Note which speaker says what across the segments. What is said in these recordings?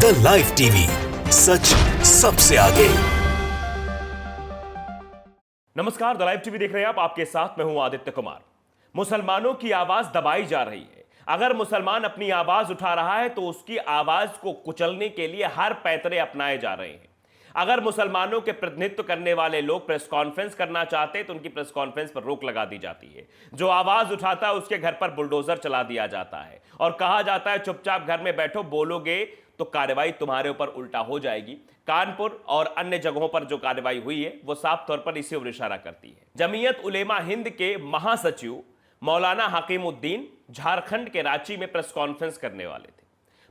Speaker 1: The live TV, सच सबसे आगे।
Speaker 2: नमस्कार, द लाइव टीवी देख रहे हैं आप। आपके साथ मैं हूं आदित्य कुमार। मुसलमानों की आवाज दबाई जा रही है। अगर मुसलमान अपनी आवाज उठा रहा है तो उसकी आवाज को कुचलने के लिए हर पैतरे अपनाए जा रहे हैं। अगर मुसलमानों के प्रतिनिधित्व करने वाले लोग प्रेस कॉन्फ्रेंस करना चाहते हैं तो उनकी प्रेस कॉन्फ्रेंस पर रोक लगा दी जाती है। जो आवाज उठाता है उसके घर पर बुलडोजर चला दिया जाता है और कहा जाता है चुपचाप घर में बैठो, बोलोगे तो कार्रवाई तुम्हारे ऊपर उल्टा हो जाएगी। कानपुर और अन्य जगहों पर जो कार्रवाई हुई है वो साफ तौर पर इसी ओर इशारा करती है। जमीयत उलेमा हिंद के महासचिव मौलाना हकीमुद्दीन झारखंड के रांची में प्रेस कॉन्फ्रेंस करने वाले थे।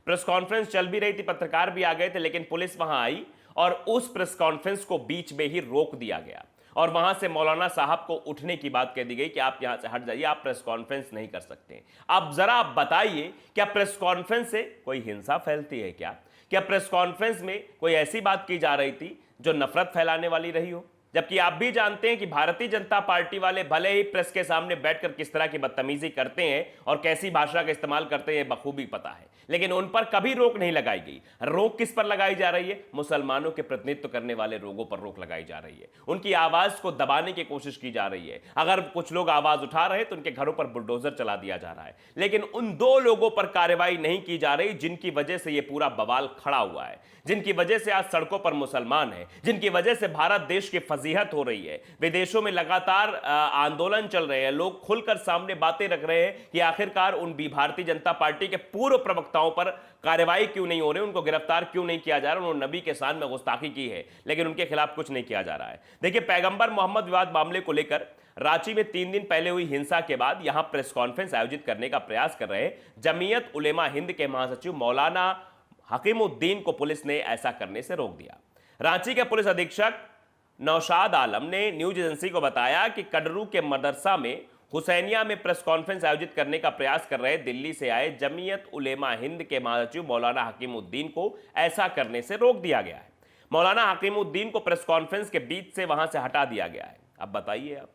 Speaker 2: प्रेस कॉन्फ्रेंस चल भी रही थी, पत्रकार भी आ गए थे, लेकिन पुलिस वहां आई और उस प्रेस कॉन्फ्रेंस को बीच में ही रोक दिया गया और वहां से मौलाना साहब को उठने की बात कह दी गई कि आप यहां से हट जाइए, आप प्रेस कॉन्फ्रेंस नहीं कर सकते। अब जरा आप बताइए, क्या प्रेस कॉन्फ्रेंस से कोई हिंसा फैलती है? क्या प्रेस कॉन्फ्रेंस में कोई ऐसी बात की जा रही थी जो नफरत फैलाने वाली रही हो? जबकि आप भी जानते हैं कि भारतीय जनता पार्टी वाले भले ही प्रेस के सामने बैठकर किस तरह की बदतमीजी करते हैं और कैसी भाषा का इस्तेमाल करते हैं बखूबी पता है, लेकिन उन पर कभी रोक नहीं लगाई गई। रोक किस पर लगाई जा रही है? मुसलमानों के प्रतिनिधित्व करने वाले लोगों पर रोक लगाई जा रही है। उनकी आवाज को दबाने की कोशिश की जा रही है। अगर कुछ लोग आवाज उठा रहे हैं तो उनके घरों पर बुलडोजर चला दिया जा रहा है, लेकिन उन दो लोगों पर कार्रवाई नहीं की जा रही जिनकी वजह से यह पूरा बवाल खड़ा हुआ है, जिनकी वजह से आज सड़कों पर मुसलमान है, जिनकी वजह से भारत देश की फजीहत हो रही है। विदेशों में लगातार आंदोलन चल रहे हैं, लोग खुलकर सामने बातें रख रहे हैं कि आखिरकार उन भारतीय जनता पार्टी के पूर्व प्रवक्ताओं पर कार्रवाई क्यों नहीं हो रही, उनको गिरफ्तार क्यों नहीं किया जा रहा। उन्होंने नबी के शान में गुस्ताखी की है, लेकिन उनके खिलाफ कुछ नहीं किया जा रहा है। देखिए, पैगंबर मोहम्मद विवाद मामले को लेकर रांची में 3 दिन पहले हुई हिंसा के बाद यहां प्रेस कॉन्फ्रेंस आयोजित करने का प्रयास कर रहे जमीयत उलेमा हिंद के महासचिव मौलाना हकीमुद्दीन को पुलिस ने ऐसा करने से रोक दिया। रांची के पुलिस अधीक्षक नौशाद आलम ने न्यूज एजेंसी को बताया कि कडरू के मदरसा में हुसैनिया में प्रेस कॉन्फ्रेंस आयोजित करने का प्रयास कर रहे दिल्ली से आए जमीयत उलेमा हिंद के महासचिव मौलाना हकीमुद्दीन को ऐसा करने से रोक दिया गया है। मौलाना हकीमुद्दीन को प्रेस कॉन्फ्रेंस के बीच से वहां से हटा दिया गया है। अब बताइए, अब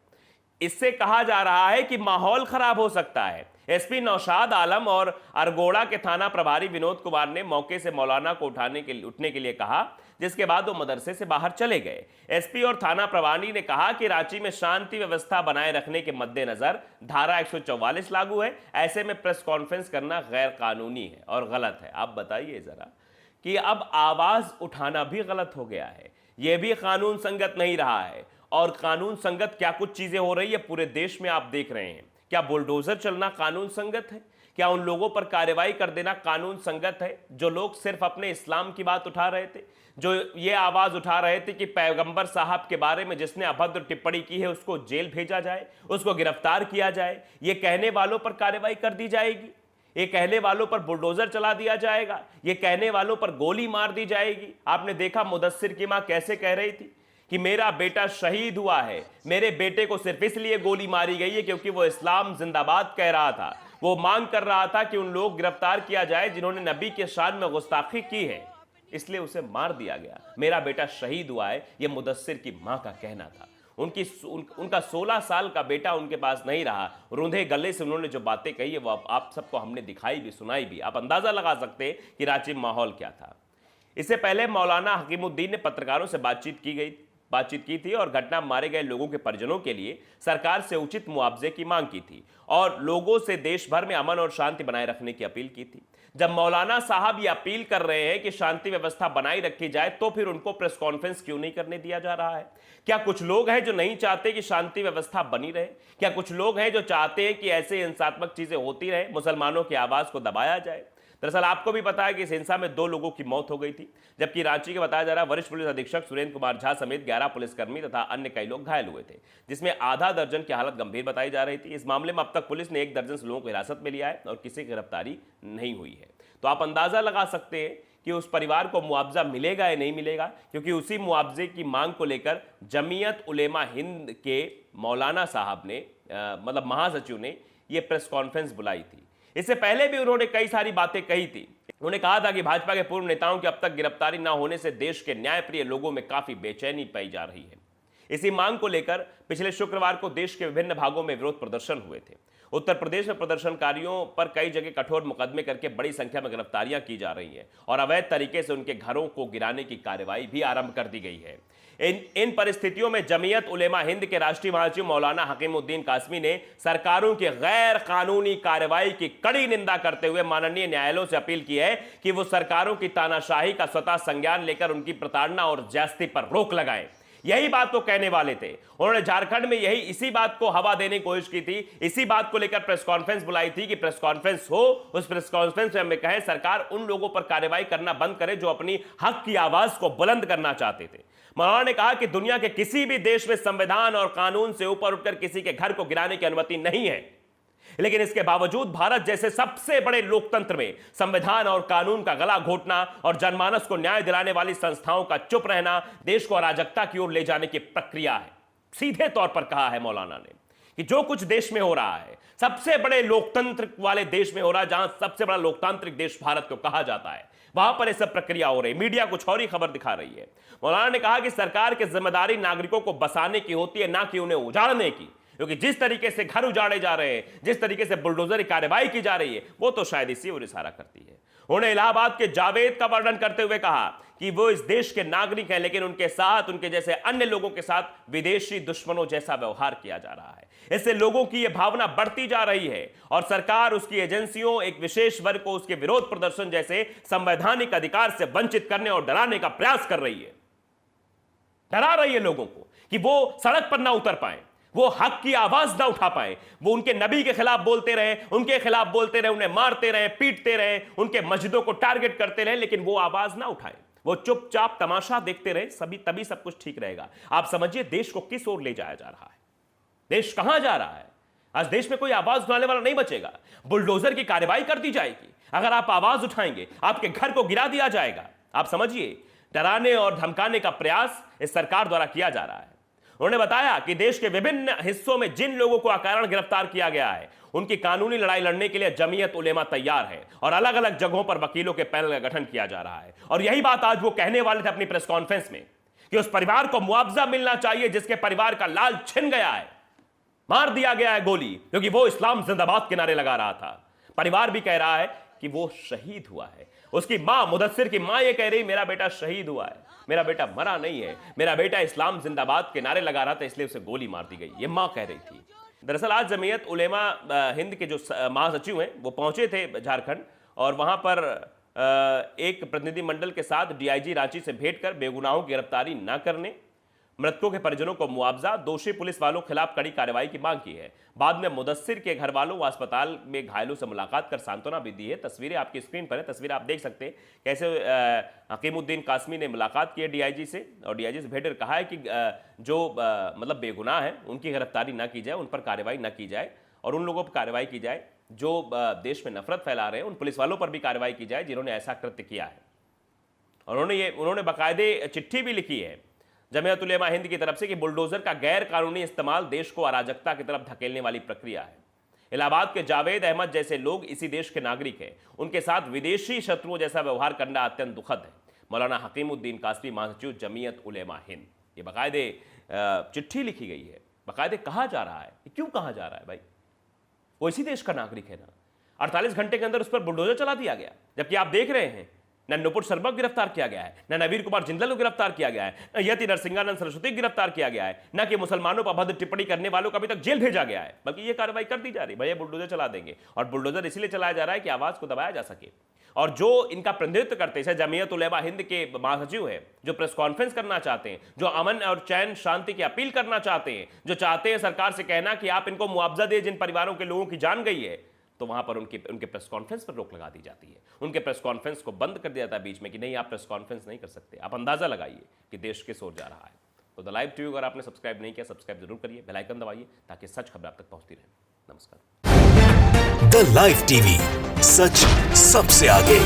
Speaker 2: इससे कहा जा रहा है कि माहौल खराब हो सकता है। एसपी नौशाद आलम और अरगोड़ा के थाना प्रभारी विनोद कुमार ने मौके से मौलाना को उठने के लिए कहा, जिसके बाद वो मदरसे से बाहर चले गए। एसपी और थाना प्रभारी ने कहा कि रांची में शांति व्यवस्था बनाए रखने के मद्देनजर धारा 144 लागू है। ऐसे में प्रेस कॉन्फ्रेंस करना गैर कानूनी है और गलत है। आप बताइए जरा कि अब आवाज उठाना भी गलत हो गया है, यह भी कानून संगत नहीं रहा है। और कानून संगत क्या कुछ चीजें हो रही है पूरे देश में आप देख रहे हैं। क्या बुलडोजर चलना कानून संगत है? क्या उन लोगों पर कार्रवाई कर देना कानून संगत है जो लोग सिर्फ अपने इस्लाम की बात उठा रहे थे, जो ये आवाज उठा रहे थे कि पैगंबर साहब के बारे में जिसने अभद्र टिप्पणी की है उसको जेल भेजा जाए, उसको गिरफ्तार किया जाए? ये कहने वालों पर कार्रवाई कर दी जाएगी, ये कहने वालों पर बुलडोजर चला दिया जाएगा, ये कहने वालों पर गोली मार दी जाएगी। आपने देखा मुदस्सिर की मां कैसे कह रही थी कि मेरा बेटा शहीद हुआ है, मेरे बेटे को सिर्फ इसलिए गोली मारी गई है क्योंकि वो इस्लाम जिंदाबाद कह रहा था। वो मांग कर रहा था कि उन लोग गिरफ्तार किया जाए जिन्होंने नबी के शान में गुस्ताखी की है, इसलिए उसे मार दिया गया। मेरा बेटा शहीद हुआ है, यह मुदस्सिर की मां का कहना था। उनका 16 साल का बेटा उनके पास नहीं रहा। रूंधे गले से उन्होंने जो बातें कही है वो आप सबको हमने दिखाई भी, सुनाई भी। आप अंदाजा लगा सकते हैं कि रांची में माहौल क्या था। इससे पहले मौलाना हकीमुद्दीन ने पत्रकारों से बातचीत की थी और घटना में मारे गए लोगों के परिजनों के लिए सरकार से उचित मुआवजे की मांग की थी और लोगों से देश भर में अमन और शांति बनाए रखने की अपील की थी। जब मौलाना साहब ये अपील कर रहे हैं कि शांति व्यवस्था बनाई रखी जाए, तो फिर उनको प्रेस कॉन्फ्रेंस क्यों नहीं करने दिया जा रहा है? क्या कुछ लोग हैं जो नहीं चाहते कि शांति व्यवस्था बनी रहे? क्या कुछ लोग हैं जो चाहते हैं कि ऐसे हिंसात्मक चीजें होती रहे, मुसलमानों की आवाज को दबाया जाए? दरअसल आपको भी पता है कि इस हिंसा में 2 लोगों की मौत हो गई थी, जबकि रांची के बताया जा रहा है वरिष्ठ पुलिस अधीक्षक सुरेंद्र कुमार झा समेत 11 पुलिसकर्मी तथा अन्य कई लोग घायल हुए थे, जिसमें आधा दर्जन की हालत गंभीर बताई जा रही थी। इस मामले में अब तक पुलिस ने 1 दर्जन से लोगों को हिरासत में लिया है और किसी की गिरफ्तारी नहीं हुई है। तो आप अंदाजा लगा सकते हैं कि उस परिवार को मुआवजा मिलेगा या नहीं मिलेगा, क्योंकि उसी मुआवजे की मांग को लेकर जमीयत उलेमा हिंद के मौलाना साहब ने मतलब महासचिव ने यह प्रेस कॉन्फ्रेंस बुलाई थी। इससे पहले भी उन्होंने कई सारी बातें कही थी। उन्होंने कहा था कि भाजपा के पूर्व नेताओं की अब तक गिरफ्तारी न होने से देश के न्यायप्रिय लोगों में काफी बेचैनी पाई जा रही है। इसी मांग को लेकर पिछले शुक्रवार को देश के विभिन्न भागों में विरोध प्रदर्शन हुए थे। उत्तर प्रदेश में प्रदर्शनकारियों पर कई जगह कठोर मुकदमे करके बड़ी संख्या में गिरफ्तारियां की जा रही हैं और अवैध तरीके से उनके घरों को गिराने की कार्रवाई भी आरंभ कर दी गई है। इन परिस्थितियों में जमीयत उलेमा हिंद के राष्ट्रीय महासचिव मौलाना हकीमुद्दीन कासमी ने सरकारों की गैर कानूनी कार्रवाई की कड़ी निंदा करते हुए माननीय न्यायालयों से अपील की है कि वो सरकारों की तानाशाही का स्वतः संज्ञान लेकर उनकी प्रताड़ना और ज्यादती पर रोक लगाएं। यही बात वो कहने वाले थे। उन्होंने झारखंड में इसी बात को हवा देने की कोशिश की थी, इसी बात को लेकर प्रेस कॉन्फ्रेंस बुलाई थी कि प्रेस कॉन्फ्रेंस हो, उस प्रेस कॉन्फ्रेंस में हमें कहें सरकार उन लोगों पर कार्रवाई करना बंद करे जो अपनी हक की आवाज को बुलंद करना चाहते थे। मौलाना ने कहा कि दुनिया के किसी भी देश में संविधान और कानून से ऊपर उठकर किसी के घर को गिराने की अनुमति नहीं है, लेकिन इसके बावजूद भारत जैसे सबसे बड़े लोकतंत्र में संविधान और कानून का गला घोटना और जनमानस को न्याय दिलाने वाली संस्थाओं का चुप रहना देश को अराजकता की ओर ले जाने की प्रक्रिया है। सीधे तौर पर कहा है मौलाना ने कि जो कुछ देश में हो रहा है, सबसे बड़े लोकतंत्र वाले देश में हो रहा है, जहां सबसे बड़ा लोकतांत्रिक देश भारत को कहा जाता है, वहां पर यह सब प्रक्रिया हो रही है। मीडिया कुछ और ही खबर दिखा रही है। मौलाना ने कहा कि सरकार की जिम्मेदारी नागरिकों को बसाने की होती है, ना कि उन्हें उजाड़ने की, क्योंकि जिस तरीके से घर उजाड़े जा रहे हैं, जिस तरीके से बुलडोजर की कार्रवाई की जा रही है, वो तो शायद इसी ओर इशारा करती है। उन्होंने इलाहाबाद के जावेद का वर्णन करते हुए कहा कि वो इस देश के नागरिक हैं, लेकिन उनके साथ, उनके जैसे अन्य लोगों के साथ विदेशी दुश्मनों जैसा व्यवहार किया जा रहा है। इससे लोगों की यह भावना बढ़ती जा रही है और सरकार, उसकी एजेंसियों, एक विशेष वर्ग को उसके विरोध प्रदर्शन जैसे संवैधानिक अधिकार से वंचित करने और डराने का प्रयास कर रही है। डरा रही है लोगों को कि वो सड़क पर ना उतर पाए, वो हक की आवाज ना उठा पाए, वो उनके नबी के खिलाफ बोलते रहे, उनके खिलाफ बोलते रहे, उन्हें मारते रहे, पीटते रहे, उनके मस्जिदों को टारगेट करते रहे, लेकिन वो आवाज ना उठाए, वो चुपचाप तमाशा देखते रहे, तभी सब कुछ ठीक रहेगा। आप समझिए देश को किस ओर ले जाया जा रहा है, देश कहां जा रहा है। आज देश में कोई आवाज उठाने वाला नहीं बचेगा। बुलडोजर की कार्रवाई कर दी जाएगी, अगर आप आवाज उठाएंगे आपके घर को गिरा दिया जाएगा। आप समझिए डराने और धमकाने का प्रयास इस सरकार द्वारा किया जा रहा है। उन्होंने बताया कि देश के विभिन्न हिस्सों में जिन लोगों को अकारण गिरफ्तार किया गया है, उनकी कानूनी लड़ाई लड़ने के लिए जमीयत उलेमा तैयार है और अलग अलग जगहों पर वकीलों के पैनल का गठन किया जा रहा है। और यही बात आज वो कहने वाले थे अपनी प्रेस कॉन्फ्रेंस में कि उस परिवार को मुआवजा मिलना चाहिए जिसके परिवार का लाल छिन गया है, मार दिया गया है गोली, क्योंकि वो इस्लाम जिंदाबाद के नारे लगा रहा था। परिवार भी कह रहा है कि वो शहीद हुआ है। उसकी मां, मुदस्सिर की मां, ये कह रही मेरा बेटा शहीद हुआ है, मेरा बेटा मरा नहीं है, मेरा बेटा इस्लाम जिंदाबाद के नारे लगा रहा था, इसलिए उसे गोली मार दी गई, ये मां कह रही थी। दरअसल आज जमीयत उलेमा हिंद के जो महासचिव हैं वो पहुंचे थे झारखंड और वहां पर एक प्रतिनिधिमंडल के साथ डीआईजी रांची से भेंट कर बेगुनाहों की गिरफ्तारी न करने, मृतकों के परिजनों को मुआवजा, दोषी पुलिस वालों के खिलाफ कड़ी कार्रवाई की मांग की है। बाद में मुदस्सिर के घर वालों व अस्पताल में घायलों से मुलाकात कर सांत्वना भी दी है। तस्वीरें आपकी स्क्रीन पर है, तस्वीर आप देख सकते हैं कैसे हकीमुद्दीन कासमी ने मुलाकात की है डीआईजी से और डीआईजी से भेंट कर कहा है कि जो मतलब बेगुनाह है उनकी गिरफ्तारी न की जाए, उन पर कार्रवाई न की जाए और उन लोगों पर कार्रवाई की जाए जो देश में नफरत फैला रहे हैं, उन पुलिस वालों पर भी कार्रवाई की जाए जिन्होंने ऐसा कृत्य किया है। और उन्होंने बाकायदे चिट्ठी भी लिखी है जमीयत उलेमा हिंद की तरफ से कि बुलडोजर का गैर कानूनी इस्तेमाल देश को अराजकता की तरफ धकेलने वाली प्रक्रिया है। इलाहाबाद के जावेद अहमद जैसे लोग इसी देश के नागरिक हैं, उनके साथ विदेशी शत्रुओं जैसा व्यवहार करना अत्यंत दुखद है। मौलाना हकीमुद्दीन कासमी, महासचिव जमीयत उलेमा हिंद, ये बाकायदे चिट्ठी लिखी गई है, बाकायदे कहा जा रहा है। क्यों कहा जा रहा है भाई, वो इसी देश का नागरिक है ना। 48 घंटे के अंदर उस पर बुलडोजर चला दिया गया, जबकि आप देख रहे हैं न नुपुर शर्मा को गिरफ्तार किया गया है, न नवीर कुमार जिंदल को गिरफ्तार किया गया है, न यति नरसिंहानंद सरस्वती को गिरफ्तार किया गया है, न कि मुसलमानों पर अभद्र टिप्पणी करने वालों को अभी तक जेल भेजा गया है, बल्कि ये कार्रवाई कर दी जा रही है। भैया बुलडोजर चला देंगे, और बुलडोजर इसलिए चलाया जा रहा है कि आवाज को दबाया जा सके। और जो इनका प्रतिनिधित्व करते हैं जमीयत उलेमा हिंद के महासचिव हैं, जो प्रेस कॉन्फ्रेंस करना चाहते हैं, जो अमन और चैन शांति की अपील करना चाहते हैं, जो चाहते हैं सरकार से कहना कि आप इनको मुआवजा दे जिन परिवारों के लोगों की जान गई है, तो वहां पर उनके प्रेस कॉन्फ्रेंस पर रोक लगा दी जाती है। उनके प्रेस कॉन्फ्रेंस को बंद कर दिया जाता है बीच में कि नहीं, आप प्रेस कॉन्फ्रेंस नहीं कर सकते। आप अंदाजा लगाइए कि देश किस ओर जा रहा है। तो द लाइव टीवी अगर आपने सब्सक्राइब नहीं किया, सब्सक्राइब जरूर करिए, बेल आइकन दबाइए ताकि सच खबर आप तक पहुंचती रहे। नमस्कार।
Speaker 1: द लाइव टीवी, सच सबसे आगे।